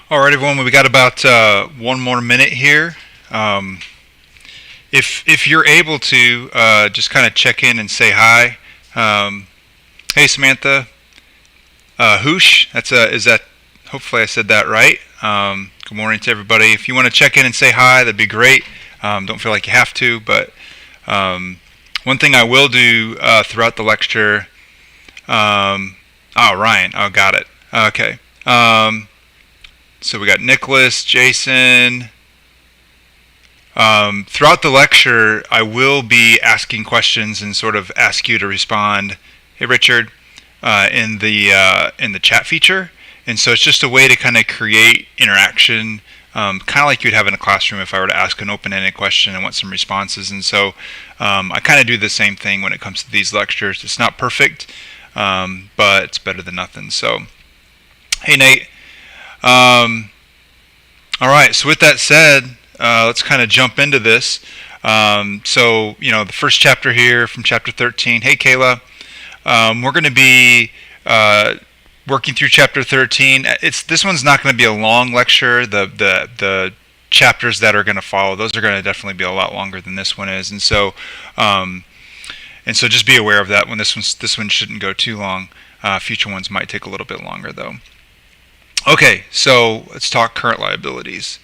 All right, everyone. We got about one more minute here. Um, if you're able to, just kind of check in and say hi. Hey, Samantha. Hoosh. Is that? Hopefully, I said that right. Good morning to everybody. If you want to check in and say hi, that'd be great. Don't feel like you have to, but one thing I will do throughout the lecture. Ryan. Oh, got it. Okay. So we got Nicholas, Jason. Throughout the lecture, I will be asking questions and sort of ask you to respond. Hey, Richard, in the chat feature, and so it's just a way to kind of create interaction, kind of like you'd have in a classroom if I were to ask an open-ended question and want some responses. And so I kind of do the same thing when it comes to these lectures. It's not perfect, but it's better than nothing. So, hey, Nate. All right, so with that said, let's kind of jump into this. So, the first chapter here from chapter 13. Hey, Kayla. We're going to be working through chapter 13. This one's not going to be a long lecture. The chapters that are going to follow, those are going to definitely be a lot longer than this one is. And so just be aware of that when this one shouldn't go too long. Future ones might take a little bit longer, though. Okay, so let's talk current liabilities.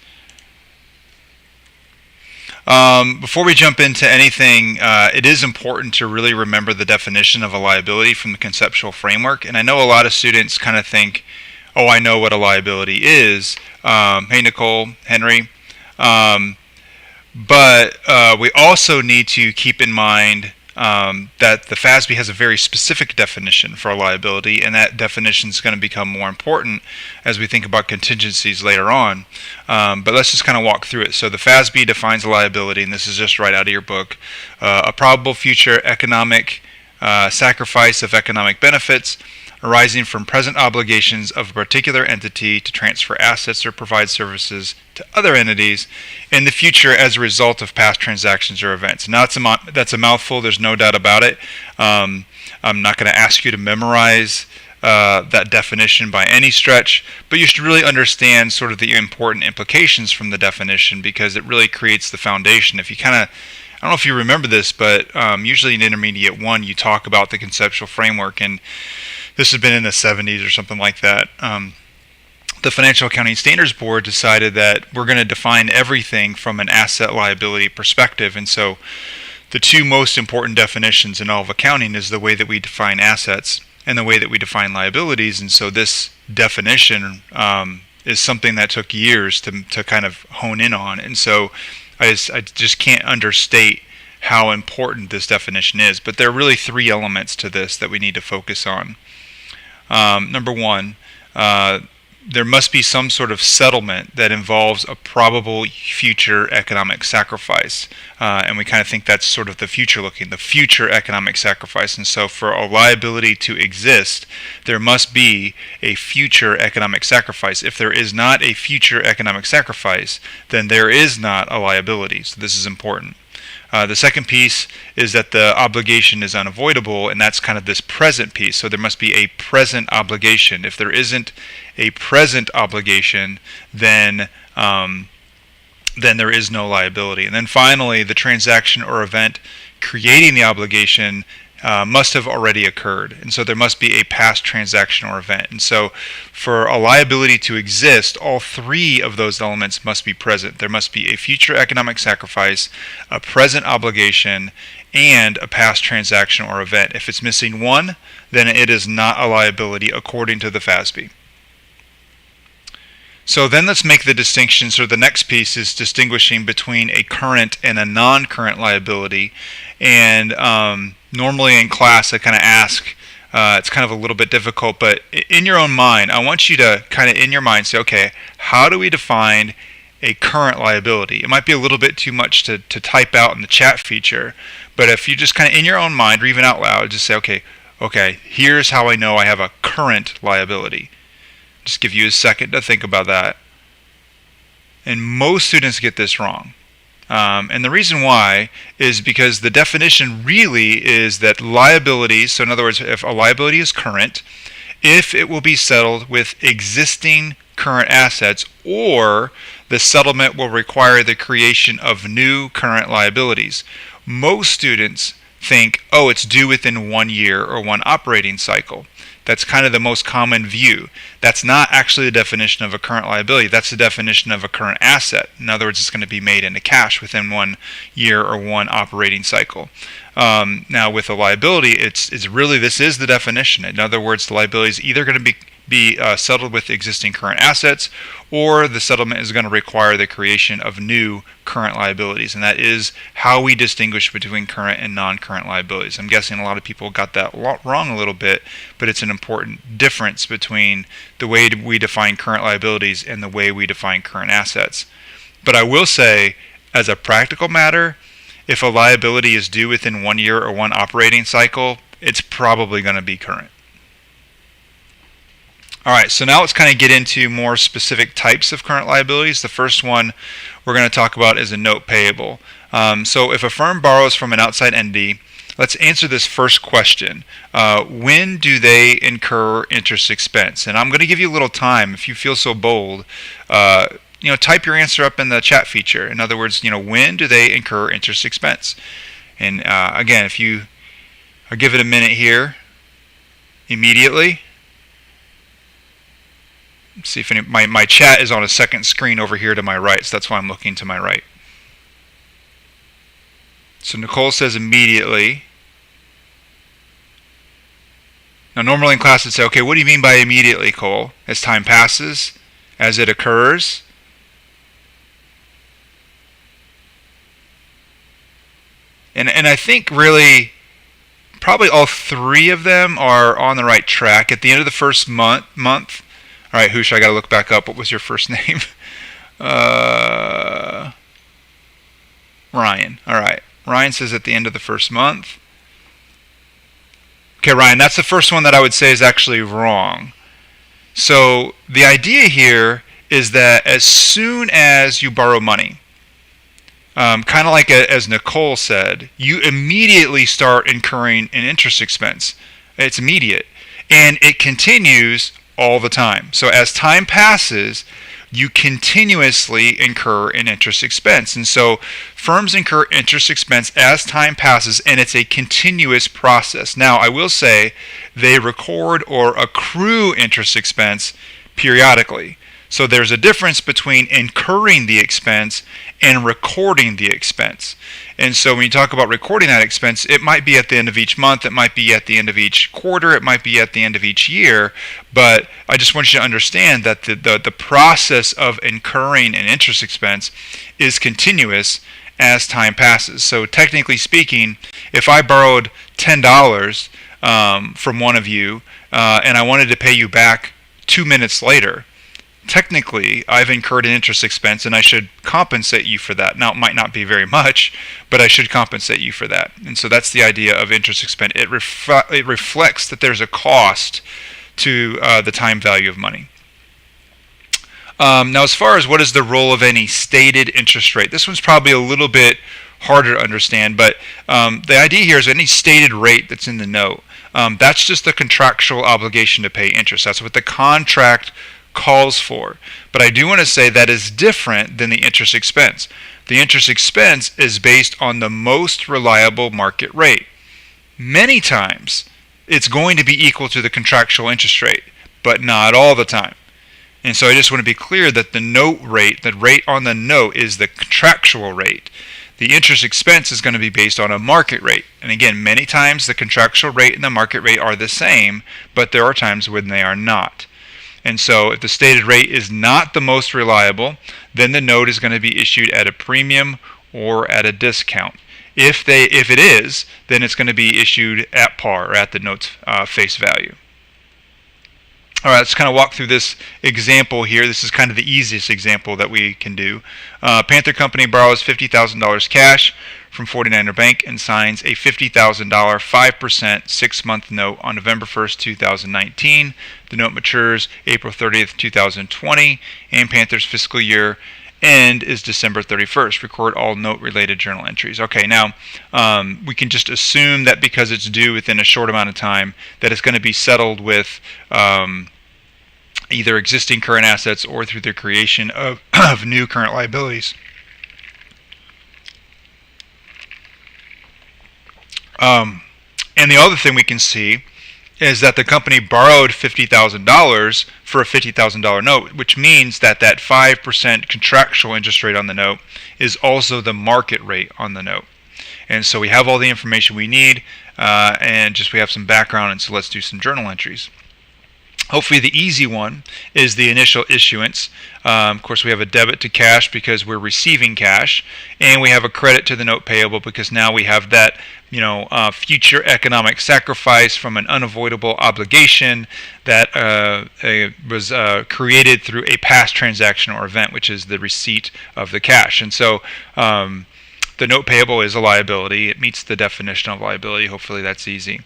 Before we jump into anything, it is important to really remember the definition of a liability from the Conceptual Framework. And I know a lot of students kind of think, oh, I know what a liability is. Hey, Nicole, Henry. But we also need to keep in mind that the FASB has a very specific definition for a liability, and that definition is going to become more important as we think about contingencies later on. But let's just kind of walk through it. So the FASB defines a liability, and this is just right out of your book, a probable future economic sacrifice of economic benefits arising from present obligations of a particular entity to transfer assets or provide services to other entities in the future as a result of past transactions or events. Now, that's a mouthful. There's no doubt about it. I'm not going to ask you to memorize that definition by any stretch, but you should really understand sort of the important implications from the definition, because it really creates the foundation. If you kind of, I don't know if you remember this, but usually in Intermediate 1, you talk about the conceptual framework, and this has been in the 70s or something like that. The Financial Accounting Standards Board decided that we're going to define everything from an asset liability perspective. And so the two most important definitions in all of accounting is the way that we define assets and the way that we define liabilities. And so this definition is something that took years to kind of hone in on. And so I just can't understate how important this definition is. But there are really three elements to this that we need to focus on. Number one, there must be some sort of settlement that involves a probable future economic sacrifice. And we kind of think that's sort of the future economic sacrifice. And so for a liability to exist, there must be a future economic sacrifice. If there is not a future economic sacrifice, then there is not a liability. So this is important. The second piece is that the obligation is unavoidable, and that's kind of this present piece. So there must be a present obligation. If there isn't a present obligation, then there is no liability. And then finally, the transaction or event creating the obligation must have already occurred. And so there must be a past transaction or event. And so for a liability to exist, all three of those elements must be present. There must be a future economic sacrifice, a present obligation, and a past transaction or event. If it's missing one, then it is not a liability according to the FASB. So then let's make the distinction. So the next piece is distinguishing between a current and a non-current liability. And normally in class I kind of ask, it's kind of a little bit difficult, but in your own mind, I want you to kind of in your mind say, okay, how do we define a current liability? It might be a little bit too much to type out in the chat feature, but if you just kind of in your own mind or even out loud, just say, okay, here's how I know I have a current liability. Just give you a second to think about that. And most students get this wrong. And the reason why is because the definition really is that liabilities, so in other words, if a liability is current, if it will be settled with existing current assets, or the settlement will require the creation of new current liabilities. Most students think, oh, it's due within 1 year or one operating cycle. That's kind of the most common view. That's not actually the definition of a current liability. That's the definition of a current asset. In other words, it's going to be made into cash within 1 year or one operating cycle. Now, with a liability, it's really, this is the definition. In other words, the liability is either going to be settled with existing current assets, or the settlement is going to require the creation of new current liabilities. And that is how we distinguish between current and non-current liabilities. I'm guessing a lot of people got that wrong a little bit, but it's an important difference between the way we define current liabilities and the way we define current assets. But I will say, as a practical matter, if a liability is due within 1 year or one operating cycle, it's probably going to be current. Alright, so now let's kind of get into more specific types of current liabilities. The first one we're going to talk about is a note payable. So if a firm borrows from an outside entity, let's answer this first question. When do they incur interest expense? And I'm going to give you a little time, if you feel so bold. Type your answer up in the chat feature. In other words, when do they incur interest expense? And again, I'll give it a minute here. Immediately. See if my chat is on a second screen over here to my right, so that's why I'm looking to my right. So Nicole says immediately. Now normally in class it'd say, okay, what do you mean by immediately, Cole? As time passes? As it occurs? And I think really probably all three of them are on the right track. At the end of the first month. All right, Hoosh, I got to look back up. What was your first name? Ryan. All right. Ryan says at the end of the first month. Okay, Ryan, that's the first one that I would say is actually wrong. So the idea here is that as soon as you borrow money, kind of like as Nicole said, you immediately start incurring an interest expense. It's immediate. And it continues all the time. So as time passes, you continuously incur an interest expense. And so firms incur interest expense as time passes, and it's a continuous process. Now, I will say they record or accrue interest expense periodically. So there's a difference between incurring the expense and recording the expense. And so when you talk about recording that expense, it might be at the end of each month, it might be at the end of each quarter, it might be at the end of each year. But I just want you to understand that the process of incurring an interest expense is continuous as time passes. So technically speaking, if I borrowed $10 from one of you and I wanted to pay you back 2 minutes later, technically I've incurred an interest expense and I should compensate you for that. Now it might not be very much, but I should compensate you for that. And so that's the idea of interest expense. It reflects that there's a cost to the time value of money. Now as far as what is the role of any stated interest rate, this one's probably a little bit harder to understand, but the idea here is any stated rate that's in the note, that's just the contractual obligation to pay interest. That's what the contract calls for. But I do want to say that is different than the interest expense. The interest expense is based on the most reliable market rate. Many times it's going to be equal to the contractual interest rate, but not all the time. And so I just want to be clear that the note rate, the rate on the note, is the contractual rate. The interest expense is going to be based on a market rate. And again, many times the contractual rate and the market rate are the same, but there are times when they are not. And so if the stated rate is not the most reliable, then the note is going to be issued at a premium or at a discount. If it is, then it's going to be issued at par, or at the note's face value. All right, let's kind of walk through this example here. This is kind of the easiest example that we can do. Panther Company borrows $50,000 cash from 49er Bank and signs a $50,000 5% 6-month note on November 1st, 2019. The note matures April 30th, 2020, and Panther's fiscal year end is December 31st. Record all note-related journal entries. Okay, now we can just assume that because it's due within a short amount of time, that it's going to be settled with either existing current assets or through the creation of new current liabilities. And the other thing we can see is that the company borrowed $50,000 for a $50,000 note, which means that that 5% contractual interest rate on the note is also the market rate on the note. And so we have all the information we need, and just we have some background, and so let's do some journal entries. Hopefully the easy one is the initial issuance. Of course, we have a debit to cash because we're receiving cash, and we have a credit to the note payable because now we have that future economic sacrifice from an unavoidable obligation that was created through a past transaction or event, which is the receipt of the cash. And so the note payable is a liability. It meets the definition of liability. Hopefully that's easy.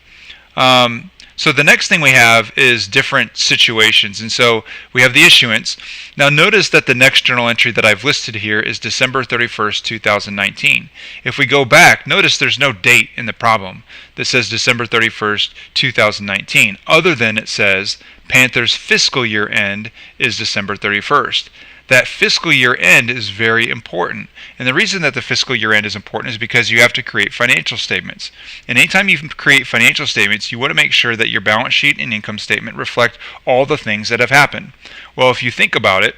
So the next thing we have is different situations. And so we have the issuance. Now notice that the next journal entry that I've listed here is December 31st, 2019. If we go back, notice there's no date in the problem that says December 31st, 2019, other than it says Panther's fiscal year end is December 31st. That fiscal year end is very important. And the reason that the fiscal year end is important is because you have to create financial statements. And anytime you create financial statements, you want to make sure that your balance sheet and income statement reflect all the things that have happened. Well, if you think about it,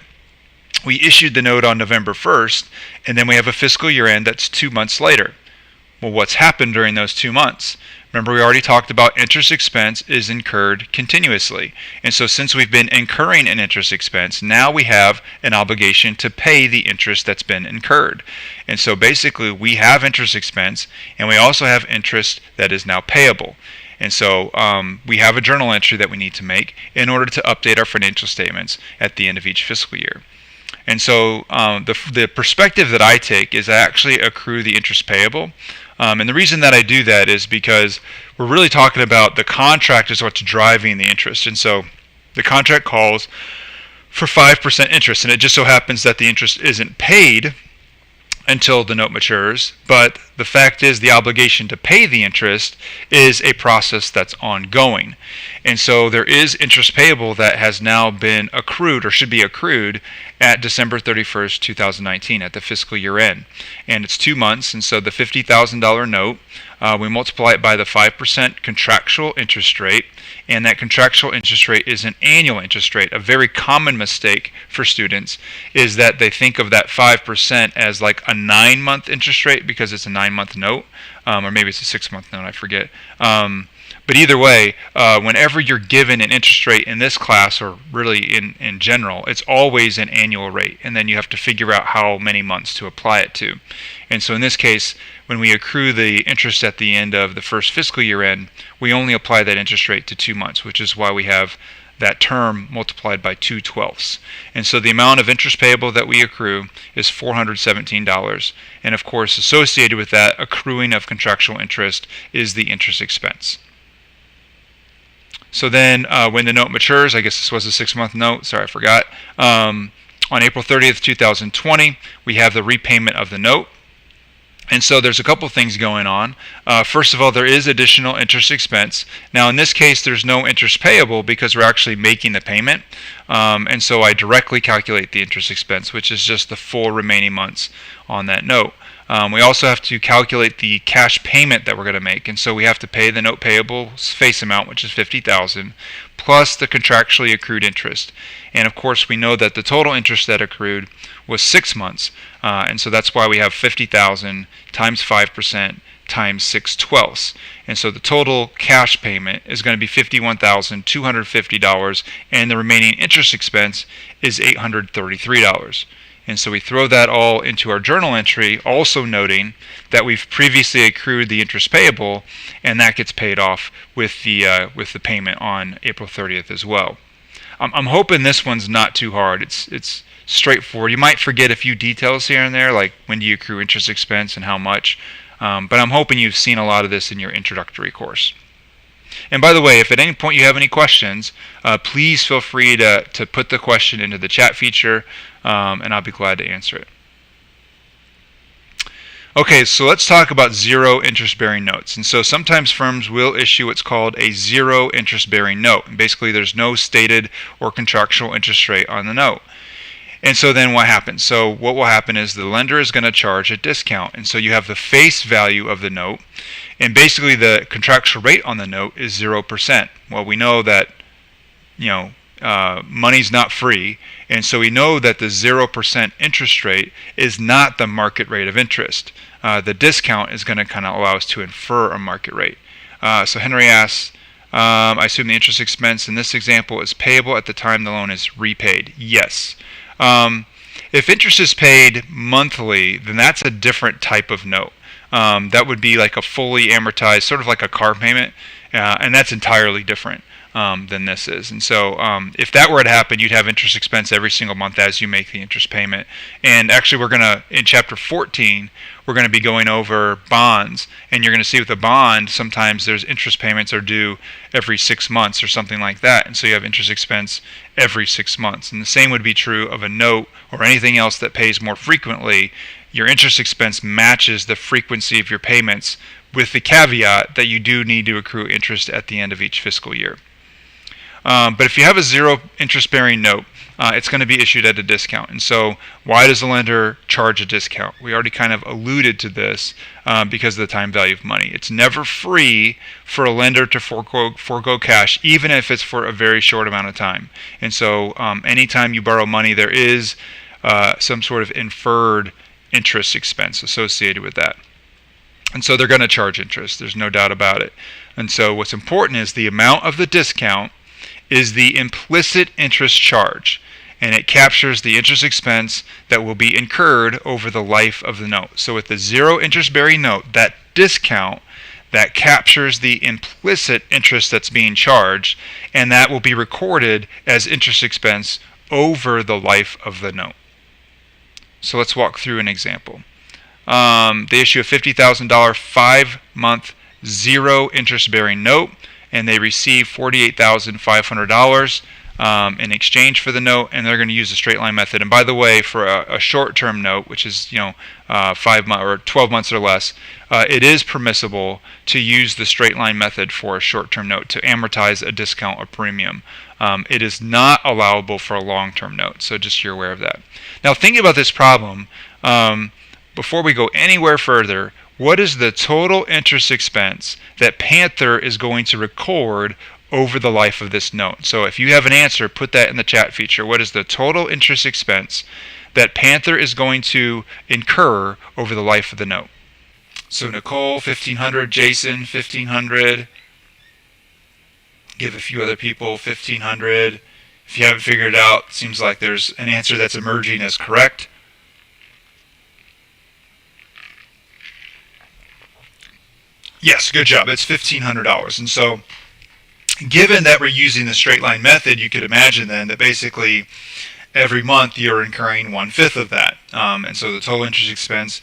we issued the note on November 1st, and then we have a fiscal year end that's 2 months later. Well, what's happened during those 2 months? Remember, we already talked about interest expense is incurred continuously. And so since we've been incurring an interest expense, now we have an obligation to pay the interest that's been incurred. And so basically we have interest expense, and we also have interest that is now payable. And so we have a journal entry that we need to make in order to update our financial statements at the end of each fiscal year. And so the perspective that I take is I actually accrue the interest payable. And the reason that I do that is because we're really talking about the contract is what's driving the interest. And so the contract calls for 5% interest, and it just so happens that the interest isn't paid until the note matures, but the fact is the obligation to pay the interest is a process that's ongoing. And so there is interest payable that has now been accrued or should be accrued at December 31st, 2019 at the fiscal year end. And it's 2 months, and so the $50,000 note, we multiply it by the 5% contractual interest rate, and that contractual interest rate is an annual interest rate. A very common mistake for students is that they think of that 5% as like a 9-month interest rate because it's a 9-month note, or maybe it's a 6-month note, I forget. But either way, whenever you're given an interest rate in this class, or really in general, it's always an annual rate, and then you have to figure out how many months to apply it to. And so in this case, when we accrue the interest at the end of the first fiscal year end, we only apply that interest rate to 2 months, which is why we have that term multiplied by 2/12. And so the amount of interest payable that we accrue is $417. And of course, associated with that accruing of contractual interest is the interest expense. So then when the note matures, I guess this was a 6-month note, sorry I forgot, on April 30th, 2020, we have the repayment of the note. And so there's a couple things going on. First of all, there is additional interest expense. Now in this case, there's no interest payable because we're actually making the payment. And so I directly calculate the interest expense, which is just the full remaining months on that note. We also have to calculate the cash payment that we're going to make, and so we have to pay the note payable face amount, which is $50,000, plus the contractually accrued interest. And of course, we know that the total interest that accrued was 6 months, and so that's why we have $50,000 times 5% times 6/12. And so the total cash payment is going to be $51,250, and the remaining interest expense is $833. And so we throw that all into our journal entry, also noting that we've previously accrued the interest payable, and that gets paid off with the payment on April 30th as well. I'm hoping this one's not too hard. It's straightforward. You might forget a few details here and there, like when do you accrue interest expense and how much. But I'm hoping you've seen a lot of this in your introductory course. And by the way, if at any point you have any questions, please feel free to put the question into the chat feature. and I'll be glad to answer it. Okay, so let's talk about zero interest-bearing notes. And so sometimes firms will issue what's called a zero interest-bearing note. And basically, there's no stated or contractual interest rate on the note. And so then what happens? So what will happen is the lender is going to charge a discount. And so you have the face value of the note. And basically, the contractual rate on the note is 0%. Well, we know that, money's not free, and so we know that the 0% interest rate is not the market rate of interest. The discount is going to kind of allow us to infer a market rate. So Henry asks, I assume the interest expense in this example is payable at the time the loan is repaid. Yes. If interest is paid monthly, then that's a different type of note. That would be like a fully amortized, sort of like a car payment, and that's entirely different than this is. And so if that were to happen, you'd have interest expense every single month as you make the interest payment. And actually, in chapter 14, we're going to be going over bonds, and you're going to see with a bond, sometimes there's interest payments are due every 6 months or something like that, and so you have interest expense every 6 months. And the same would be true of a note or anything else that pays more frequently. Your interest expense matches the frequency of your payments, with the caveat that you do need to accrue interest at the end of each fiscal year. But if you have a zero interest-bearing note, it's going to be issued at a discount. And so why does the lender charge a discount? We already kind of alluded to this because of the time value of money. It's never free for a lender to forego cash, even if it's for a very short amount of time. And so anytime you borrow money, there is some sort of inferred interest expense associated with that. And so they're going to charge interest. There's no doubt about it. And so what's important is the amount of the discount is the implicit interest charge, and it captures the interest expense that will be incurred over the life of the note. So with the zero interest-bearing note, that discount that captures the implicit interest that's being charged, and that will be recorded as interest expense over the life of the note. So let's walk through an example. They issue a $50,000 5-month zero interest-bearing note, and they receive $48,500 in exchange for the note, and they're going to use the straight line method. And by the way, for a short-term note, which is 5 months or 12 months or less, it is permissible to use the straight line method for a short-term note to amortize a discount or premium. It is not allowable for a long-term note, so just you're aware of that. Now, thinking about this problem, before we go anywhere further, what is the total interest expense that Panther is going to record over the life of this note? So if you have an answer, put that in the chat feature. What is the total interest expense that Panther is going to incur over the life of the note? So Nicole, 1,500. Jason, 1,500. Give a few other people 1,500. If you haven't figured it out, it seems like there's an answer that's emerging as correct. Yes, good job. It's $1,500. And so given that we're using the straight line method, you could imagine then that basically every month you're incurring 1/5 of that. And so the total interest expense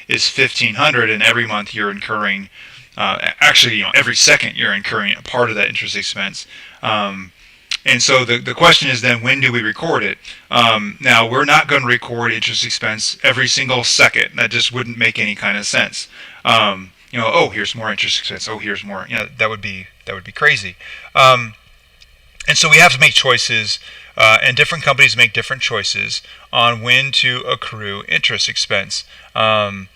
is $1,500, and every month you're incurring, every second you're incurring a part of that interest expense. And so the question is then, when do we record it? Now, we're not going to record interest expense every single second. That just wouldn't make any kind of sense. Here's more interest expense. Oh, here's more. That would be crazy. And so we have to make choices, and different companies make different choices on when to accrue interest expense. A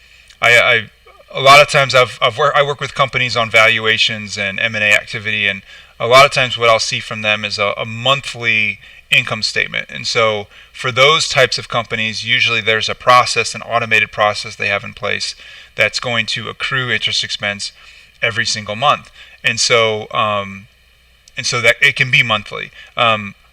lot of times I work with companies on valuations and M&A activity, and a lot of times what I'll see from them is a monthly income statement. And so for those types of companies, usually there's a process, an automated process they have in place that's going to accrue interest expense every single month. And so that it can be monthly.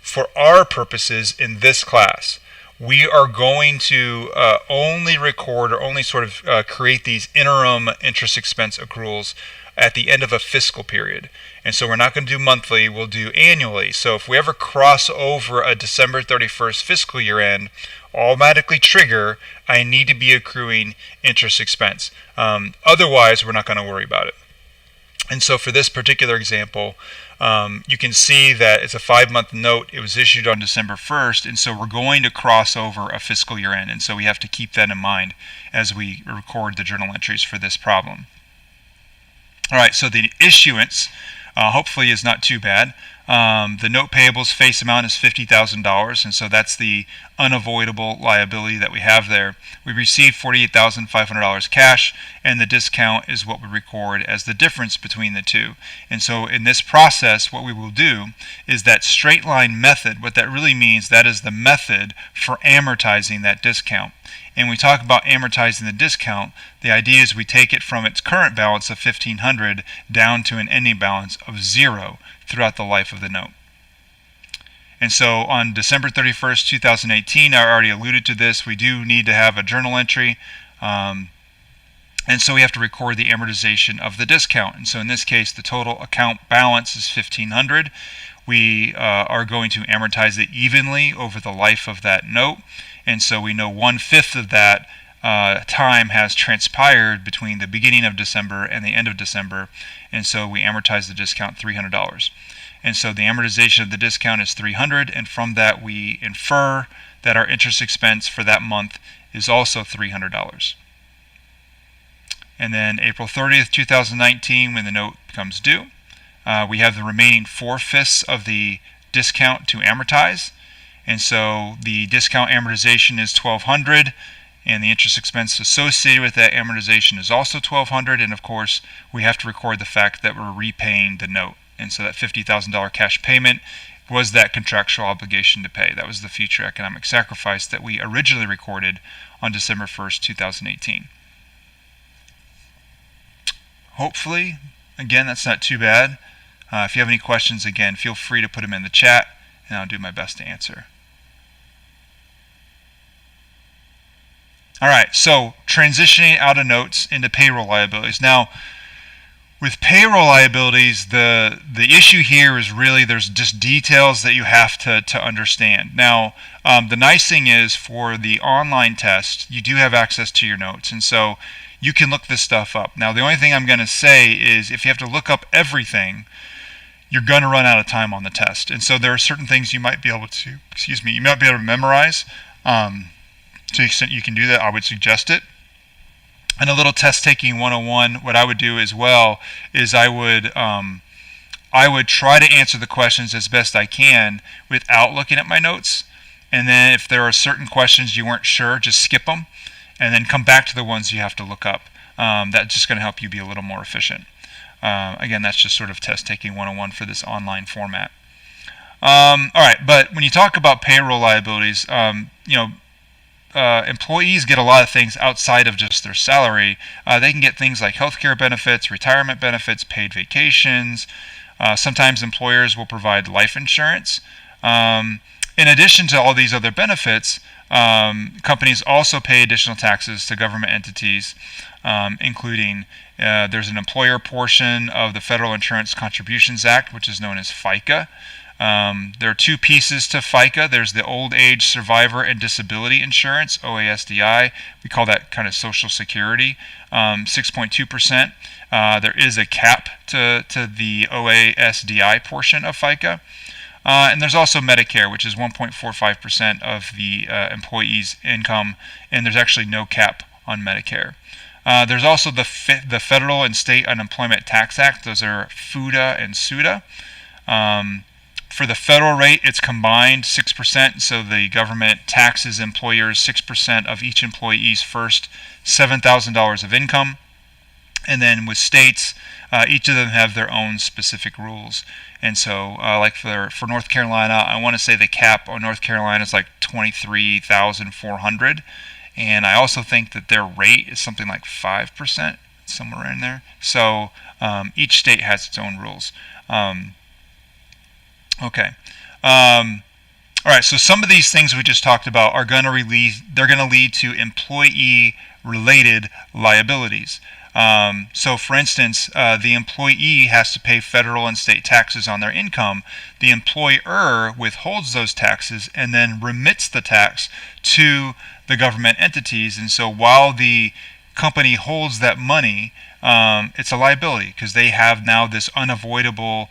For our purposes in this class, we are going to only record or only sort of create these interim interest expense accruals at the end of a fiscal period. And so we're not going to do monthly, we'll do annually. So if we ever cross over a December 31st fiscal year end, automatically trigger, I need to be accruing interest expense. Otherwise, we're not going to worry about it. And so for this particular example, you can see that it's a 5-month note. It was issued on December 1st, and so we're going to cross over a fiscal year end, and so we have to keep that in mind as we record the journal entries for this problem. All right, so the issuance hopefully is not too bad. The note payable's face amount is $50,000, and so that's the unavoidable liability that we have there. We received $48,500 cash, and the discount is what we record as the difference between the two. And so in this process, what we will do is that straight line method. What that really means, that is the method for amortizing that discount. And we talk about amortizing the discount, the idea is we take it from its current balance of $1,500 down to an ending balance of 0 throughout the life of the note. And so on December 31st, 2018, I already alluded to this, we do need to have a journal entry. And so we have to record the amortization of the discount. And so in this case, the total account balance is $1,500. We are going to amortize it evenly over the life of that note. And so we know 1/5 of that time has transpired between the beginning of December and the end of December. And so we amortize the discount $300. And so the amortization of the discount is $300, and from that we infer that our interest expense for that month is also $300. And then April 30th, 2019, when the note becomes due, we have the remaining 4/5 of the discount to amortize. And so the discount amortization is $1,200, and the interest expense associated with that amortization is also $1,200. And of course, we have to record the fact that we're repaying the note. And so that $50,000 cash payment was that contractual obligation to pay. That was the future economic sacrifice that we originally recorded on December 1st, 2018. Hopefully, again, that's not too bad. If you have any questions, again, feel free to put them in the chat, and I'll do my best to answer. All right, so transitioning out of notes into payroll liabilities. Now, with payroll liabilities, the issue here is really there's just details that you have to understand. Now, the nice thing is for the online test, you do have access to your notes, and so you can look this stuff up. Now, the only thing I'm going to say is if you have to look up everything, you're going to run out of time on the test. And so there are certain things you might be able to, you might be able to memorize. To the extent you can do that, I would suggest it. And a little test taking 101, what I would do as well is I would try to answer the questions as best I can without looking at my notes. And then if there are certain questions you weren't sure, just skip them and then come back to the ones you have to look up. That's just going to help you be a little more efficient. Again, that's just sort of test taking 101 for this online format. All right, but when you talk about payroll liabilities, employees get a lot of things outside of just their salary. They can get things like healthcare benefits, retirement benefits, paid vacations. Sometimes employers will provide life insurance. In addition to all these other benefits, companies also pay additional taxes to government entities, including there's an employer portion of the Federal Insurance Contributions Act, which is known as FICA. There are two pieces to FICA. There's the Old Age Survivor and Disability Insurance, OASDI. We call that kind of Social Security, 6.2%. There is a cap to the OASDI portion of FICA. And there's also Medicare, which is 1.45% of the employee's income, and there's actually no cap on Medicare. There's also the Federal and State Unemployment Tax Act. Those are FUTA and SUTA. For the federal rate, it's combined 6%, so the government taxes employers 6% of each employee's first $7,000 of income. And then with states, each of them have their own specific rules. And so, like for North Carolina, I want to say the cap on North Carolina is like $23,400. And I also think that their rate is something like 5%, somewhere in there. So each state has its own rules. Okay. All right. So some of these things we just talked about are going to lead to employee-related liabilities. So, for instance, the employee has to pay federal and state taxes on their income. The employer withholds those taxes and then remits the tax to the government entities. And so, while the company holds that money, it's a liability because they have now this unavoidable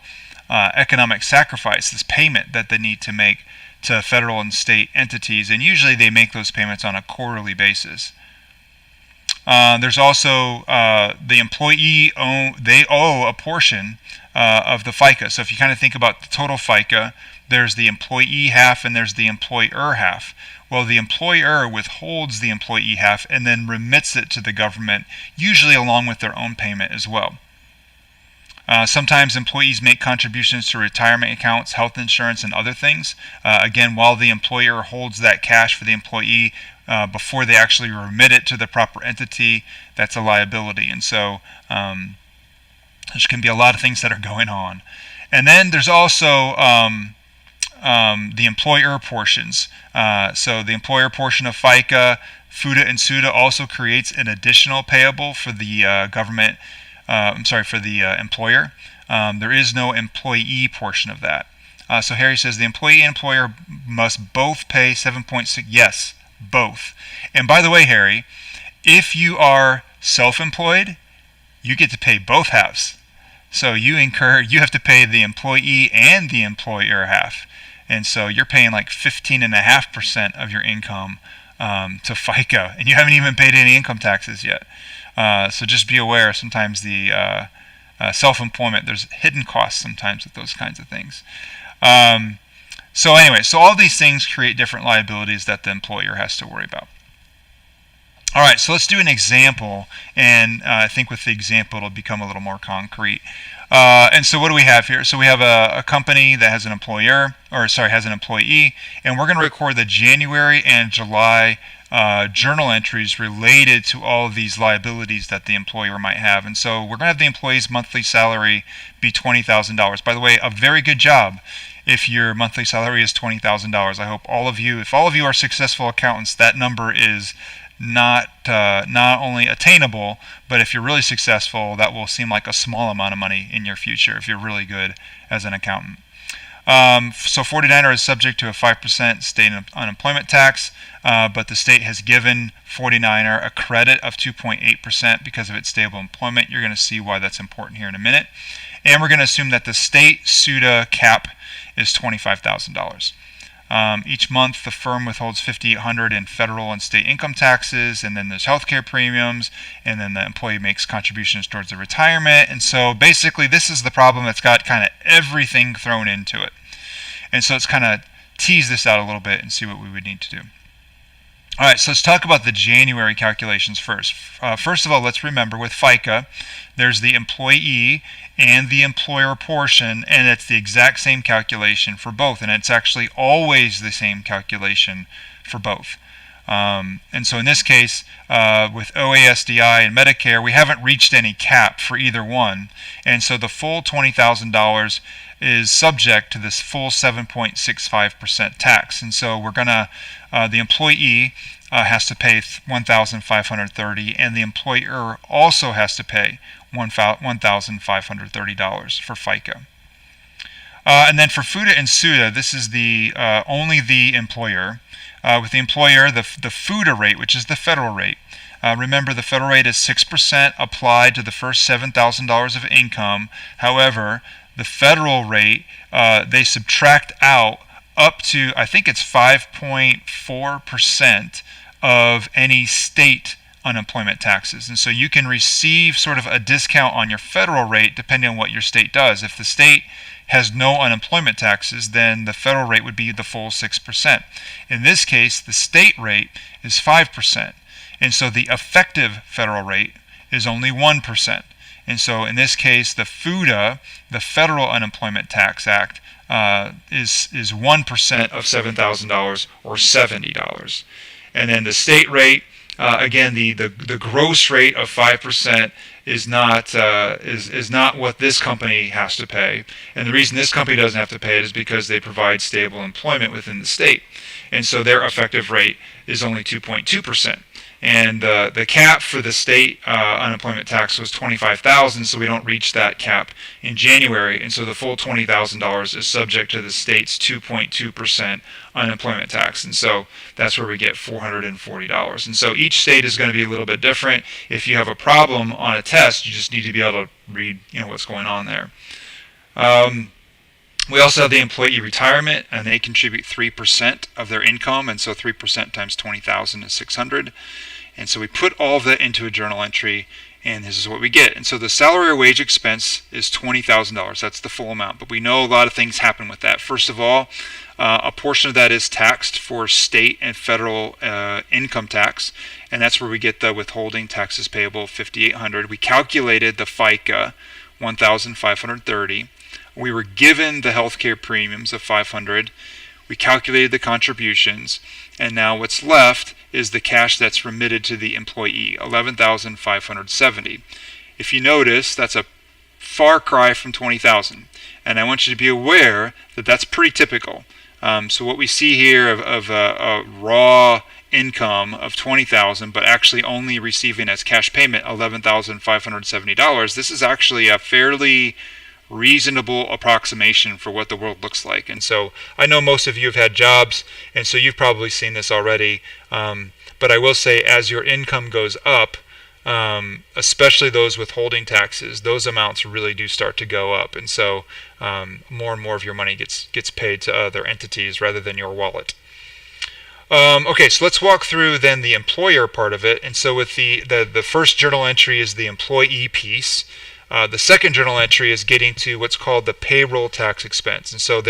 economic sacrifice, this payment that they need to make to federal and state entities, and usually they make those payments on a quarterly basis. There's also the employee owe a portion of the FICA. So if you kind of think about the total FICA, there's the employee half and there's the employer half. Well, the employer withholds the employee half and then remits it to the government, usually along with their own payment as well. Sometimes employees make contributions to retirement accounts, health insurance, and other things. Again, while the employer holds that cash for the employee before they actually remit it to the proper entity, that's a liability. And so there can be a lot of things that are going on. And then there's also the employer portions. So the employer portion of FICA, FUTA, and SUTA also creates an additional payable for the government. For the employer. There is no employee portion of that. So Harry says the employee and employer must both pay 7.6. Yes, both. And by the way, Harry, if you are self-employed, you get to pay both halves. So you have to pay the employee and the employer half. And so you're paying like 15.5% of your income to FICA, and you haven't even paid any income taxes yet. So just be aware, sometimes the self-employment, there's hidden costs sometimes with those kinds of things. So anyway, so all these things create different liabilities that the employer has to worry about. All right, so let's do an example, and I think with the example it'll become a little more concrete. And so what do we have here? So we have a company that has an has an employee, and we're going to record the January and July journal entries related to all of these liabilities that the employer might have. And so we're going to have the employee's monthly salary be $20,000. By the way, a very good job if your monthly salary is $20,000. I hope if all of you are successful accountants, that number is not only attainable, but if you're really successful, that will seem like a small amount of money in your future if you're really good as an accountant. So 49er is subject to a 5% state unemployment tax, but the state has given 49er a credit of 2.8% because of its stable employment. You're going to see why that's important here in a minute. And we're going to assume that the state SUTA cap is $25,000. Each month, the firm withholds $5,800 in federal and state income taxes, and then there's healthcare premiums, and then the employee makes contributions towards the retirement. And so basically, this is the problem that's got kind of everything thrown into it. And so let's kind of tease this out a little bit and see what we would need to do. All right, so let's talk about the January calculations first. First of all, let's remember with FICA, there's the employee and the employer portion, and it's the exact same calculation for both, and it's actually always the same calculation for both. And so in this case, with OASDI and Medicare, we haven't reached any cap for either one, and so the full $20,000 is subject to this full 7.65% tax. And so we're gonna the employee has to pay $1,530, and the employer also has to pay $1,530 for FICA. And then for FUTA and SUTA, this is the only the employer. With the employer, the FUTA rate, which is the federal rate. Remember, the federal rate is 6% applied to the first $7,000 of income. However, the federal rate, they subtract out up to, I think it's 5.4% of any state unemployment taxes. And so you can receive sort of a discount on your federal rate depending on what your state does. If the state has no unemployment taxes, then the federal rate would be the full 6%. In this case, the state rate is 5%. And so the effective federal rate is only 1%. And so in this case, the FUTA, the Federal Unemployment Tax Act, is 1% of $7,000 or $70. And then the state rate, again, the gross rate of 5% is not what this company has to pay. And the reason this company doesn't have to pay it is because they provide stable employment within the state. And so their effective rate is only 2.2%. And the cap for the state unemployment tax was $25,000, so we don't reach that cap in January, and so the full $20,000 is subject to the state's 2.2% unemployment tax, and so that's where we get $440. And so each state is going to be a little bit different. If you have a problem on a test, you just need to be able to read, what's going on there. We also have the employee retirement, and they contribute 3% of their income, and so 3% times 20,000 is 600. And so we put all of that into a journal entry, and this is what we get. And so the salary or wage expense is $20,000. That's the full amount. But we know a lot of things happen with that. First of all, a portion of that is taxed for state and federal income tax, and that's where we get the withholding taxes payable, $5,800. We calculated the FICA, $1,530. We were given the healthcare premiums of $500. We calculated the contributions, and now what's left is the cash that's remitted to the employee, $11,570. If you notice, that's a far cry from $20,000, and I want you to be aware that that's pretty typical. So what we see here of a raw income of $20,000, but actually only receiving as cash payment $11,570, this is actually a fairly reasonable approximation for what the world looks like. And so I know most of you have had jobs, and so you've probably seen this already, but I will say as your income goes up, especially those withholding taxes, those amounts really do start to go up, and so more and more of your money gets paid to other entities rather than your wallet. Okay, so let's walk through then the employer part of it. And so with the first journal entry is the employee piece. The second journal entry is getting to what's called the payroll tax expense. And so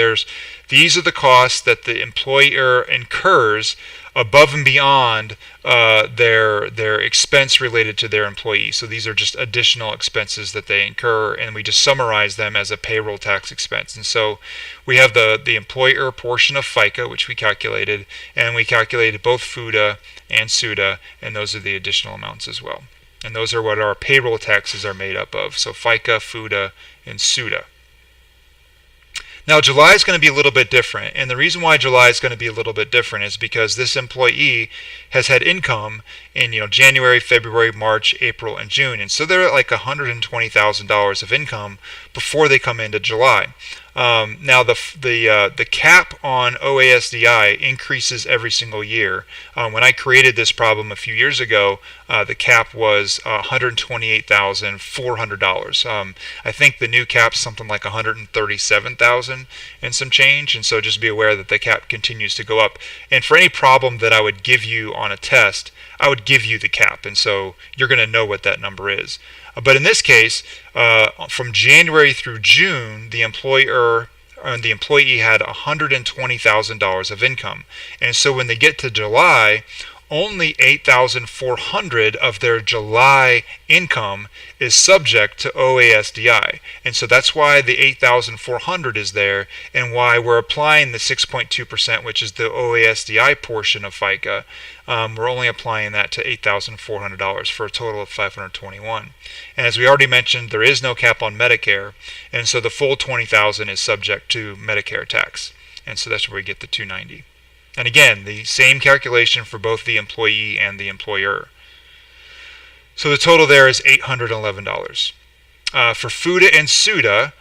these are the costs that the employer incurs above and beyond their expense related to their employee. So these are just additional expenses that they incur, and we just summarize them as a payroll tax expense. And so we have the employer portion of FICA, which we calculated, and we calculated both FUTA and SUTA, and those are the additional amounts as well. And those are what our payroll taxes are made up of. So FICA, FUTA, and SUTA. Now July is going to be a little bit different, and the reason why July is going to be a little bit different is because this employee has had income in January, February, March, April, and June, and so they're at like $120,000 of income before they come into July. Now the cap on OASDI increases every single year. When I created this problem a few years ago, the cap was $128,400. I think the new cap's something like $137,000 and some change, and so just be aware that the cap continues to go up. And for any problem that I would give you on a test, I would give you the cap, and so you're going to know what that number is. But in this case, from January through June, the employee had $120,000 of income. And so when they get to July, only $8,400 of their July income is subject to OASDI. And so that's why the $8,400 is there, and why we're applying the 6.2%, which is the OASDI portion of FICA. We're only applying that to $8,400 for a total of $521. And as we already mentioned, there is no cap on Medicare, and so the full $20,000 is subject to Medicare tax. And so that's where we get the $290. And again, the same calculation for both the employee and the employer. So the total there is $811. For FUTA and SUTA,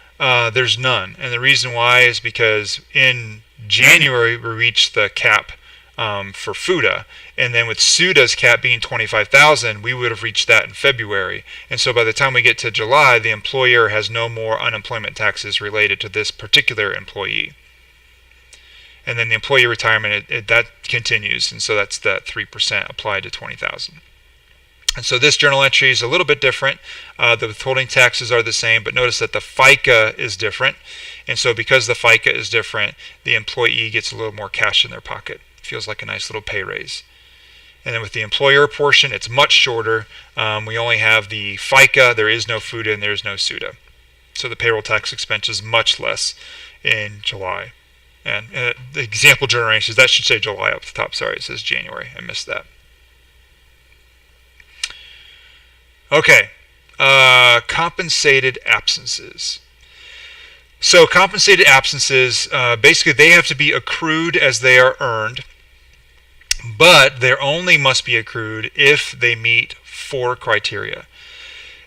there's none. And the reason why is because in January we reached the cap for FUTA, and then with SUTA's cap being $25,000, we would have reached that in February. And so by the time we get to July, the employer has no more unemployment taxes related to this particular employee. And then the employee retirement, that continues, and so that's that 3% applied to $20,000. And so this journal entry is a little bit different. The withholding taxes are the same, but notice that the FICA is different. And so because the FICA is different, the employee gets a little more cash in their pocket. Feels like a nice little pay raise. And then with the employer portion, it's much shorter. We only have the FICA, there is no FUTA, and there is no SUTA. So the payroll tax expense is much less in July. And the example generations, that should say July up the top. Sorry, it says January. I missed that. Okay, compensated absences. So compensated absences, basically they have to be accrued as they are earned, but they only must be accrued if they meet 4 criteria.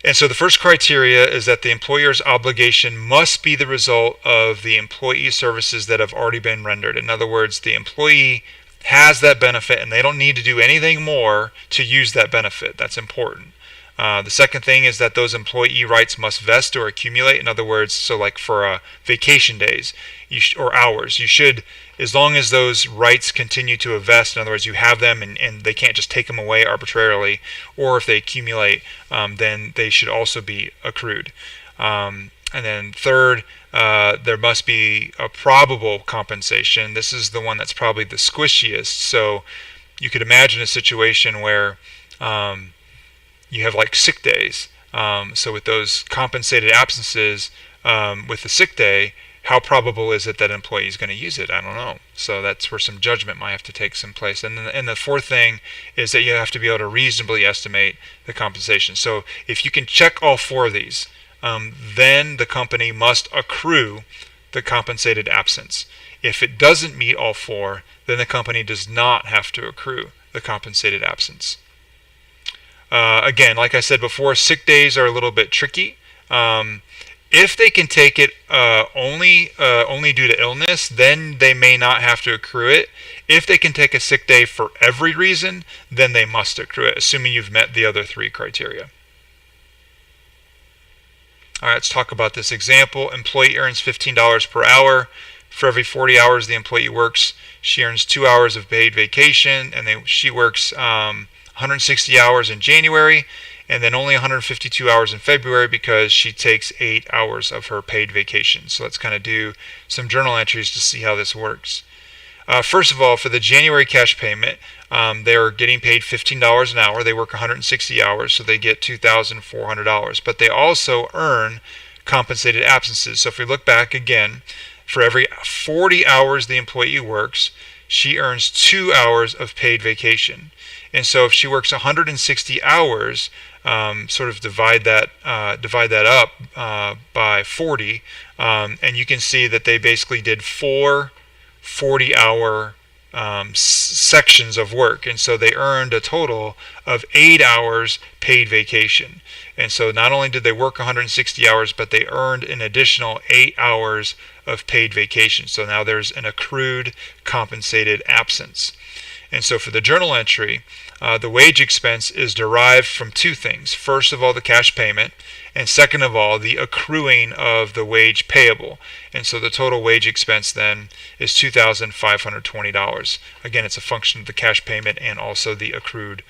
And so the first criteria is that the employer's obligation must be the result of the employee services that have already been rendered. In other words, the employee has that benefit and they don't need to do anything more to use that benefit. That's important. The second thing is that those employee rights must vest or accumulate. In other words, so like for vacation days or hours, you should, as long as those rights continue to vest, in other words, you have them and they can't just take them away arbitrarily, or if they accumulate, then they should also be accrued. And then third, there must be a probable compensation. This is the one that's probably the squishiest. So you could imagine a situation where you have like sick days. So with those compensated absences, with the sick day, how probable is it that an employee is going to use it? I don't know. So that's where some judgment might have to take some place. And the fourth thing is that you have to be able to reasonably estimate the compensation. So if you can check all 4 of these, then the company must accrue the compensated absence. If it doesn't meet all 4, then the company does not have to accrue the compensated absence. Again, like I said before, sick days are a little bit tricky. If they can take it only due to illness, then they may not have to accrue it. If they can take a sick day for every reason, then they must accrue it, assuming you've met the other 3 criteria. All right, let's talk about this example. Employee earns $15 per hour. For every 40 hours the employee works, she earns 2 hours of paid vacation, and she works 160 hours in January, and then only 152 hours in February because she takes 8 hours of her paid vacation. So let's kind of do some journal entries to see how this works. First of all, for the January cash payment, they're getting paid $15 an hour. They work 160 hours, so they get $2,400. But they also earn compensated absences. So if we look back again, for every 40 hours the employee works, she earns 2 hours of paid vacation. And so if she works 160 hours, sort of divide that up by 40, and you can see that they basically did 4 40-hour sections of work, and so they earned a total of 8 hours paid vacation. And so not only did they work 160 hours, but they earned an additional 8 hours of paid vacation. So now there's an accrued compensated absence. And so for the journal entry, the wage expense is derived from 2 things. First of all, the cash payment, and second of all, the accruing of the wage payable. And so the total wage expense then is $2,520. Again, it's a function of the cash payment and also the accrued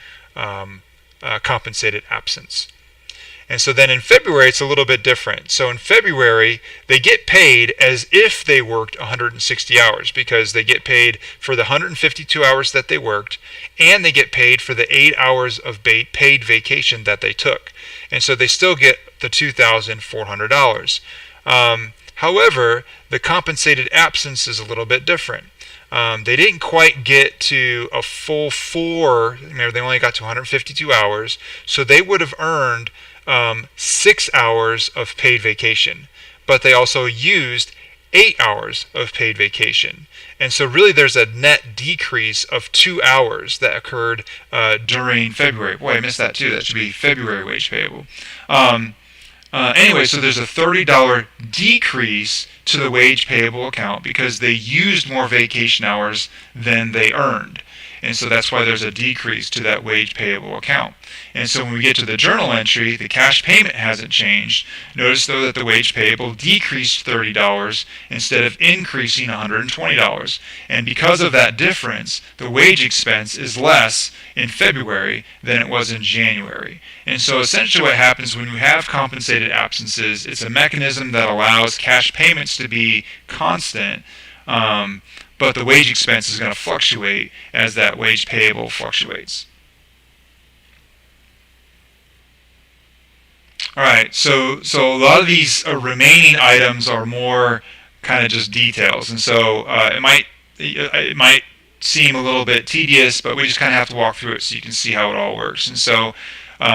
compensated absence. And so then in February, it's a little bit different. So in February, they get paid as if they worked 160 hours because they get paid for the 152 hours that they worked, and they get paid for the 8 hours of paid vacation that they took. And so they still get the $2,400. However, the compensated absence is a little bit different. They didn't quite get to a full 4. Remember, they only got to 152 hours, so they would have earned 6 hours of paid vacation, but they also used 8 hours of paid vacation. And so really there's a net decrease of 2 hours that occurred during February. Boy, I missed that too. That should be February wage payable. Anyway, so there's a $30 decrease to the wage payable account because they used more vacation hours than they earned. And so that's why there's a decrease to that wage payable account. And so when we get to the journal entry, the cash payment hasn't changed. Notice, though, that the wage payable decreased $30 instead of increasing $120. And because of that difference, the wage expense is less in February than it was in January. And so essentially what happens when you have compensated absences, it's a mechanism that allows cash payments to be constant, but the wage expense is going to fluctuate as that wage payable fluctuates. All right, so a lot of these remaining items are more kind of just details, and so it might seem a little bit tedious, but we just kind of have to walk through it so you can see how it all works. And so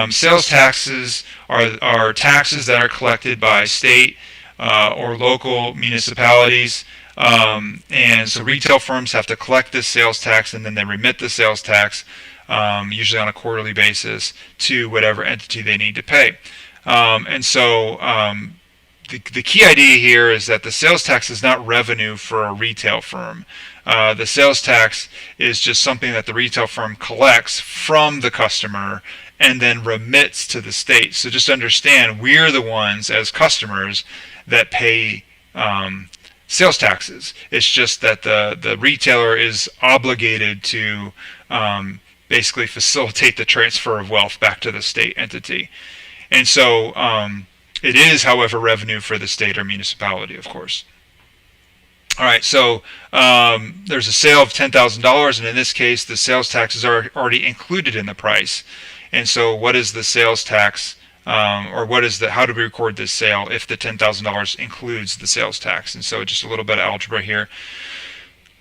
sales taxes are taxes that are collected by state or local municipalities. And so retail firms have to collect this sales tax, and then they remit the sales tax, usually on a quarterly basis, to whatever entity they need to pay. The key idea here is that the sales tax is not revenue for a retail firm. The sales tax is just something that the retail firm collects from the customer and then remits to the state. So just understand, we're the ones as customers that pay sales taxes. It's just that the retailer is obligated to basically facilitate the transfer of wealth back to the state entity. And so it is, however, revenue for the state or municipality, of course. All right, so there's a sale of $10,000, and in this case, the sales tax is already included in the price. And so, what is the sales tax, or how do we record this sale if the $10,000 includes the sales tax? And so, just a little bit of algebra here.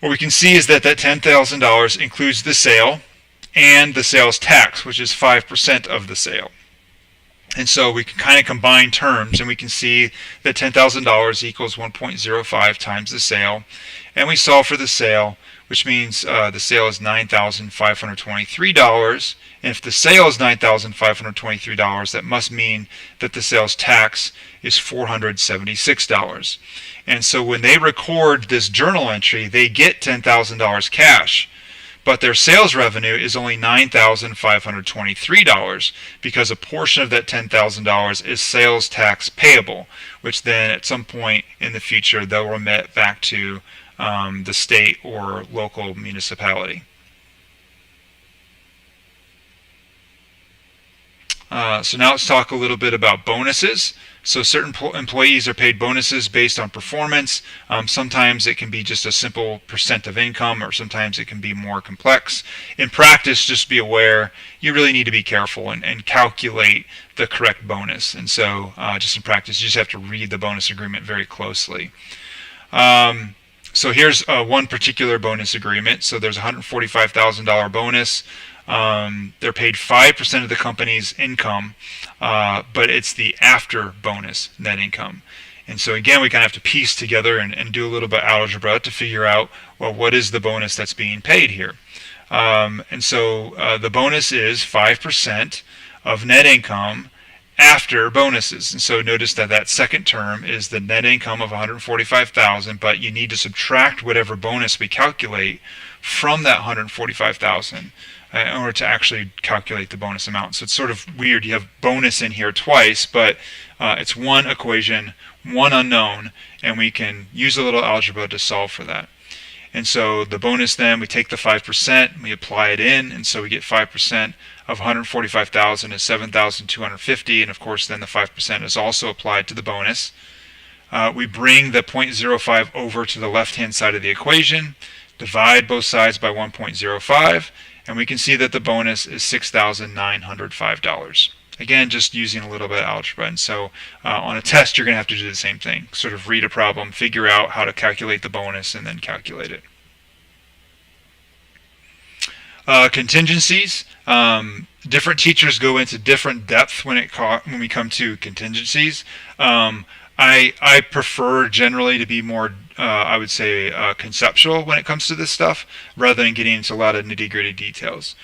What we can see is that $10,000 includes the sale and the sales tax, which is 5% of the sale. And so we can kind of combine terms, and we can see that $10,000 equals 1.05 times the sale. And we solve for the sale, which means the sale is $9,523. And if the sale is $9,523, that must mean that the sales tax is $476. And so when they record this journal entry, they get $10,000 cash. But their sales revenue is only $9,523 because a portion of that $10,000 is sales tax payable, which then at some point in the future they'll remit back to the state or local municipality. So now let's talk a little bit about bonuses. So certain employees are paid bonuses based on performance. Sometimes it can be just a simple percent of income, or sometimes it can be more complex. In practice, just be aware, you really need to be careful and calculate the correct bonus. And so just in practice, you just have to read the bonus agreement very closely. So here's one particular bonus agreement. So there's a $145,000 bonus. They're paid 5% of the company's income, but it's the after bonus net income. And so again, we kind of have to piece together and do a little bit of algebra to figure out, well, what is the bonus that's being paid here? And so the bonus is 5% of net income after bonuses. And so notice that that second term is the net income of $145,000, but you need to subtract whatever bonus we calculate from that $145,000 in order to actually calculate the bonus amount. So it's sort of weird. You have bonus in here twice, but it's one equation, one unknown, and we can use a little algebra to solve for that. And so the bonus then, we take the 5%, we apply it in, and so we get 5% of 145,000 is 7,250, and of course then the 5% is also applied to the bonus. We bring the 0.05 over to the left-hand side of the equation, divide both sides by 1.05, and we can see that the bonus is $6,905. Again, just using a little bit of algebra. And so on a test, you're going to have to do the same thing. Sort of read a problem, figure out how to calculate the bonus, and then calculate it. Contingencies. Different teachers go into different depth when we come to contingencies. I prefer generally to be more, I would say, conceptual when it comes to this stuff, rather than getting into a lot of nitty-gritty details.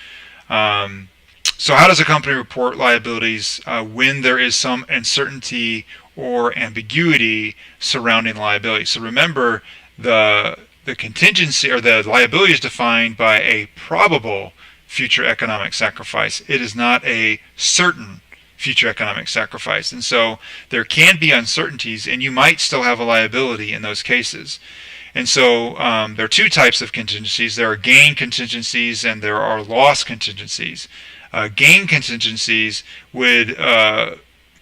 So how does a company report liabilities when there is some uncertainty or ambiguity surrounding liability? So remember, the contingency or the liability is defined by a probable future economic sacrifice. It is not a certain future economic sacrifice. And so there can be uncertainties, and you might still have a liability in those cases. And so there are two types of contingencies. There are gain contingencies and there are loss contingencies. Gain contingencies would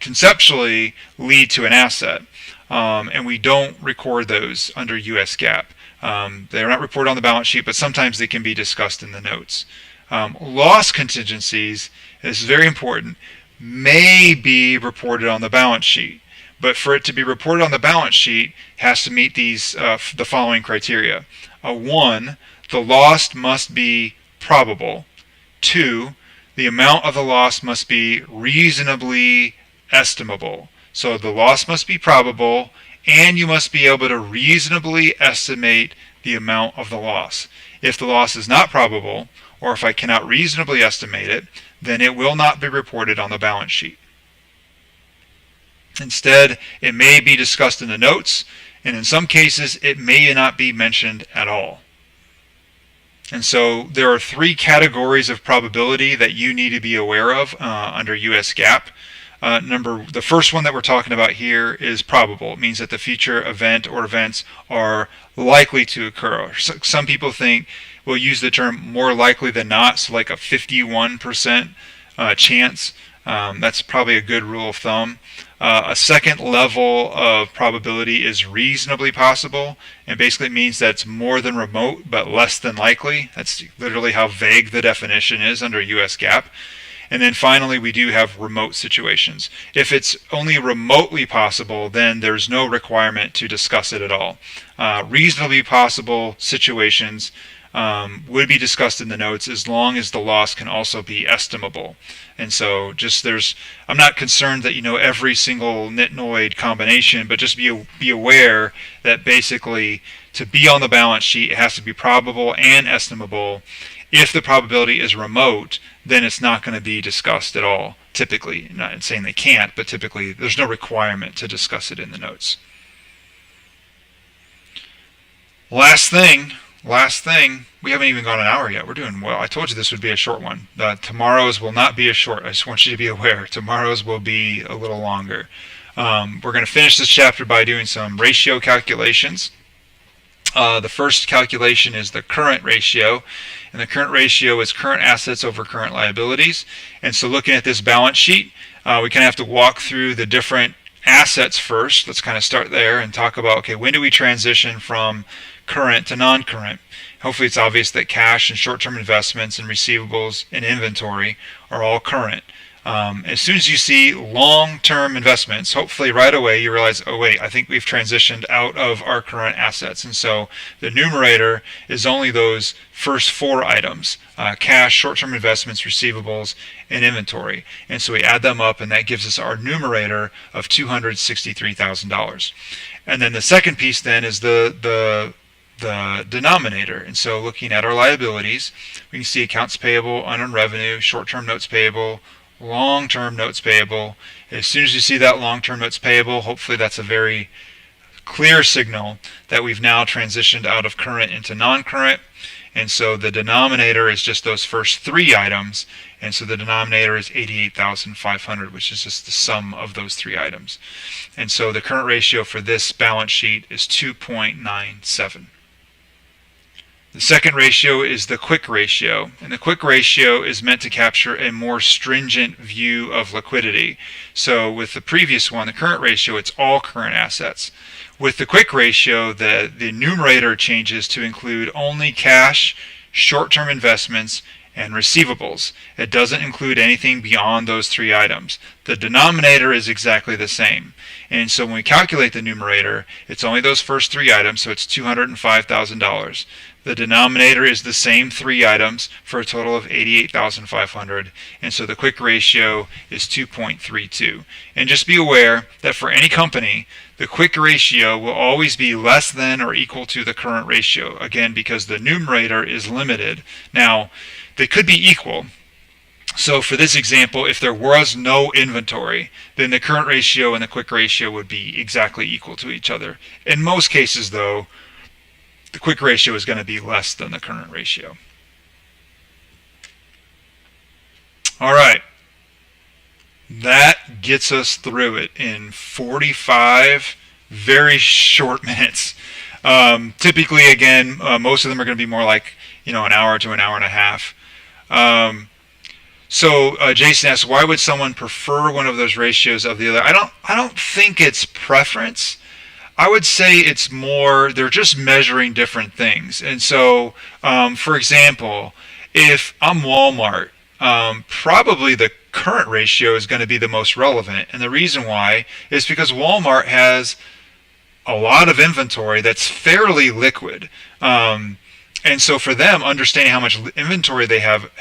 conceptually lead to an asset, and we don't record those under U.S. GAAP. They're not reported on the balance sheet, but sometimes they can be discussed in the notes. Loss contingencies, this is very important, may be reported on the balance sheet, but for it to be reported on the balance sheet, it has to meet these the following criteria. 1, the loss must be probable. 2, the amount of the loss must be reasonably estimable. So the loss must be probable and you must be able to reasonably estimate the amount of the loss. If the loss is not probable, or if I cannot reasonably estimate it, then it will not be reported on the balance sheet. Instead, it may be discussed in the notes, and in some cases, it may not be mentioned at all. And so there are three categories of probability that you need to be aware of under US GAAP. The first one that we're talking about here is probable. It means that the future event or events are likely to occur. Some people will use the term more likely than not, so like a 51% chance. That's probably a good rule of thumb. A second level of probability is reasonably possible, and basically means that it's more than remote but less than likely. That's literally how vague the definition is under US GAAP. And then finally, we do have remote situations. If it's only remotely possible, then there's no requirement to discuss it at all. Reasonably possible situations would be discussed in the notes as long as the loss can also be estimable. And so I'm not concerned that you know every single nitnoid combination, but just be aware that basically to be on the balance sheet, it has to be probable and estimable. If the probability is remote, then it's not going to be discussed at all, typically. I'm not saying they can't, but typically there's no requirement to discuss it in the notes. Last thing, we haven't even gone an hour yet. We're doing well. I told you this would be a short one. Tomorrow's will not be as short. I just want you to be aware. Tomorrow's will be a little longer. We're going to finish this chapter by doing some ratio calculations. The first calculation is the current ratio, and the current ratio is current assets over current liabilities. And so looking at this balance sheet, we kind of have to walk through the different assets first. Let's kind of start there and talk about, okay, when do we transition from current to non-current? Hopefully it's obvious that cash and short-term investments and receivables and inventory are all current. As soon as you see long-term investments, hopefully right away you realize, oh wait, I think we've transitioned out of our current assets. And so the numerator is only those first four items, cash, short-term investments, receivables, and inventory. And so we add them up, and that gives us our numerator of $263,000. And then the second piece then is the denominator. And so looking at our liabilities, we can see accounts payable, unearned revenue, short-term notes payable, long-term notes payable. As soon as you see that long-term notes payable, hopefully that's a very clear signal that we've now transitioned out of current into non-current. And so the denominator is just those first three items. And so the denominator is $88,500, which is just the sum of those three items. And so the current ratio for this balance sheet is 2.97. The second ratio is the quick ratio, and the quick ratio is meant to capture a more stringent view of liquidity. So with the previous one, the current ratio, it's all current assets. With the quick ratio, the numerator changes to include only cash, short-term investments, and receivables. It doesn't include anything beyond those three items. The denominator is exactly the same. And so when we calculate the numerator, it's only those first three items, so it's $205,000. The denominator is the same three items for a total of $88,500, and so the quick ratio is 2.32. And just be aware that for any company, the quick ratio will always be less than or equal to the current ratio, again, because the numerator is limited. Now, they could be equal. So for this example, if there was no inventory, then the current ratio and the quick ratio would be exactly equal to each other. In most cases, though, the quick ratio is going to be less than the current ratio. All right. That gets us through it in 45 very short minutes. Typically, again, most of them are going to be more like an hour to an hour and a half. So Jason asks, why would someone prefer one of those ratios of the other? I don't think it's preference. I would say it's more, they're just measuring different things. And so, for example, if I'm Walmart, probably the current ratio is going to be the most relevant. And the reason why is because Walmart has a lot of inventory that's fairly liquid. And so for them, understanding how much inventory they have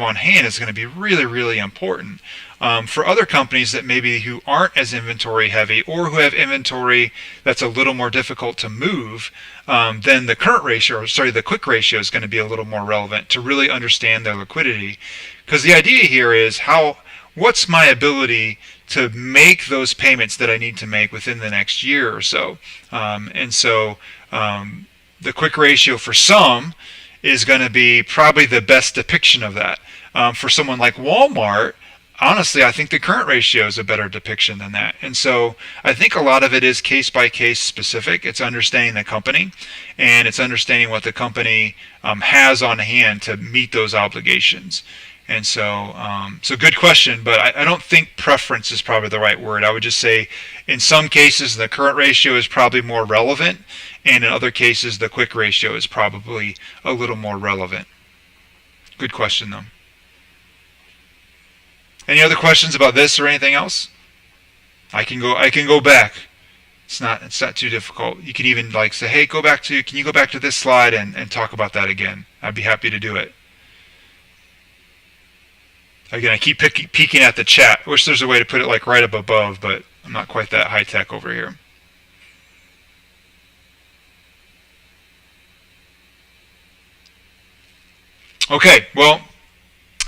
on hand is going to be really, really important. For other companies that maybe who aren't as inventory heavy or who have inventory that's a little more difficult to move, then the current ratio, or sorry, the quick ratio is going to be a little more relevant to really understand their liquidity. Because the idea here is what's my ability to make those payments that I need to make within the next year or so. The quick ratio for some is going to be probably the best depiction of that. For someone like Walmart, honestly, I think the current ratio is a better depiction than that. And so I think a lot of it is case by case specific. It's understanding the company, and it's understanding what the company has on hand to meet those obligations. And so, good question, but I don't think preference is probably the right word. I would just say in some cases the current ratio is probably more relevant, and in other cases the quick ratio is probably a little more relevant. Good question though. Any other questions about this or anything else? I can go back. It's not too difficult. You could even say, hey, can you go back to this slide and talk about that again? I'd be happy to do it. Again, I keep peeking at the chat. I wish there's a way to put it right up above, but I'm not quite that high tech over here. Okay, well,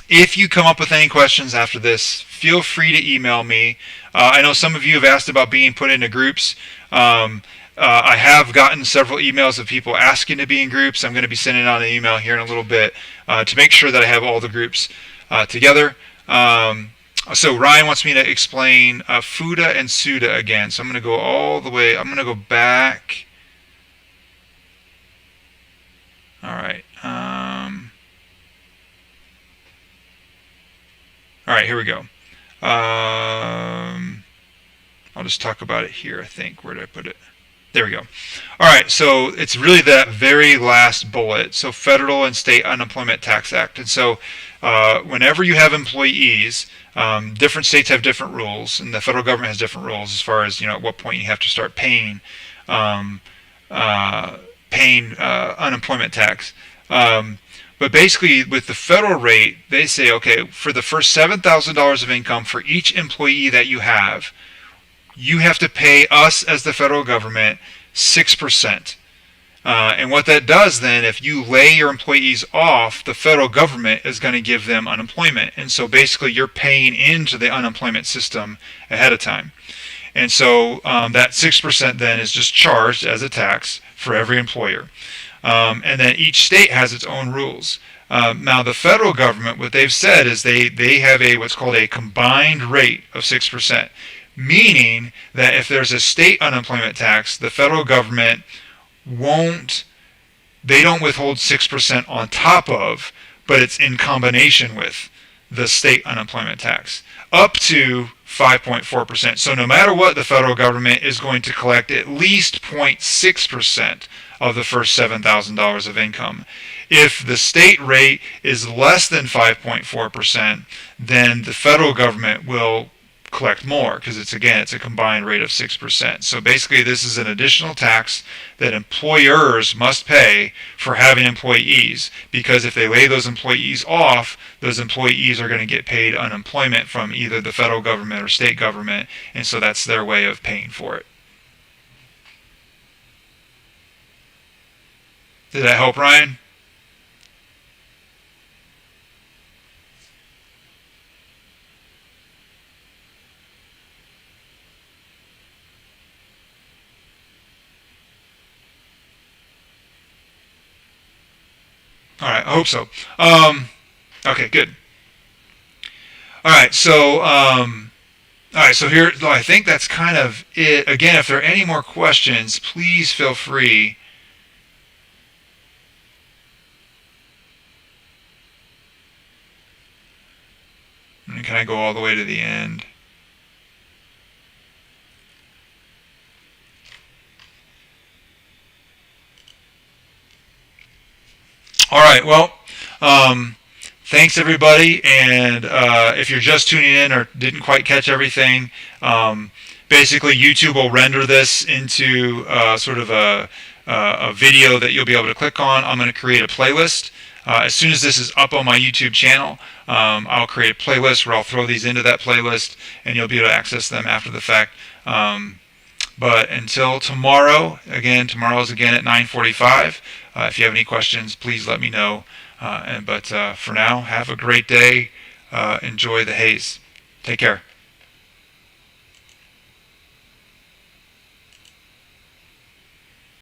if you come up with any questions after this, feel free to email me. I know some of you have asked about being put into groups. I have gotten several emails of people asking to be in groups. I'm going to be sending out an email here in a little bit to make sure that I have all the groups together. So Ryan wants me to explain FUTA and SUTA again. So I'm going to go all the way. I'm going to go back. All right. All right, here we go. I'll just talk about it here, I think. Where did I put it? There we go. All right, so it's really that very last bullet. So Federal and State Unemployment Tax Act. And so whenever you have employees, different states have different rules, and the federal government has different rules as far as at what point you have to start paying unemployment tax. But basically, with the federal rate, they say, okay, for the first $7,000 of income for each employee that you have to pay us as the federal government 6%. And what that does then, if you lay your employees off, the federal government is going to give them unemployment. And so basically, you're paying into the unemployment system ahead of time. And so that 6% then is just charged as a tax for every employer. And then each state has its own rules. Now the federal government, what they've said is they have what's called a combined rate of 6%, meaning that if there's a state unemployment tax, the federal government they don't withhold 6% on top of, but it's in combination with the state unemployment tax, up to 5.4%. So no matter what, the federal government is going to collect at least 0.6% of the first $7,000 of income. If the state rate is less than 5.4%, then the federal government will collect more because it's a combined rate of 6%. So basically this is an additional tax that employers must pay for having employees, because if they lay those employees off, those employees are going to get paid unemployment from either the federal government or state government, and so that's their way of paying for it. Did that help, Ryan? All right, I hope so. Okay, good. All right, so here, I think that's kind of it. Again, if there are any more questions, please feel free. And can I go all the way to the end? All right, well, thanks everybody, and if you're just tuning in or didn't quite catch everything, basically YouTube will render this into sort of a video that you'll be able to click on. I'm going to create a playlist. As soon as this is up on my YouTube channel, I'll create a playlist where I'll throw these into that playlist, and you'll be able to access them after the fact. But until tomorrow, tomorrow's again at 9:45. If you have any questions, please let me know. But for now, have a great day. Enjoy the haze. Take care.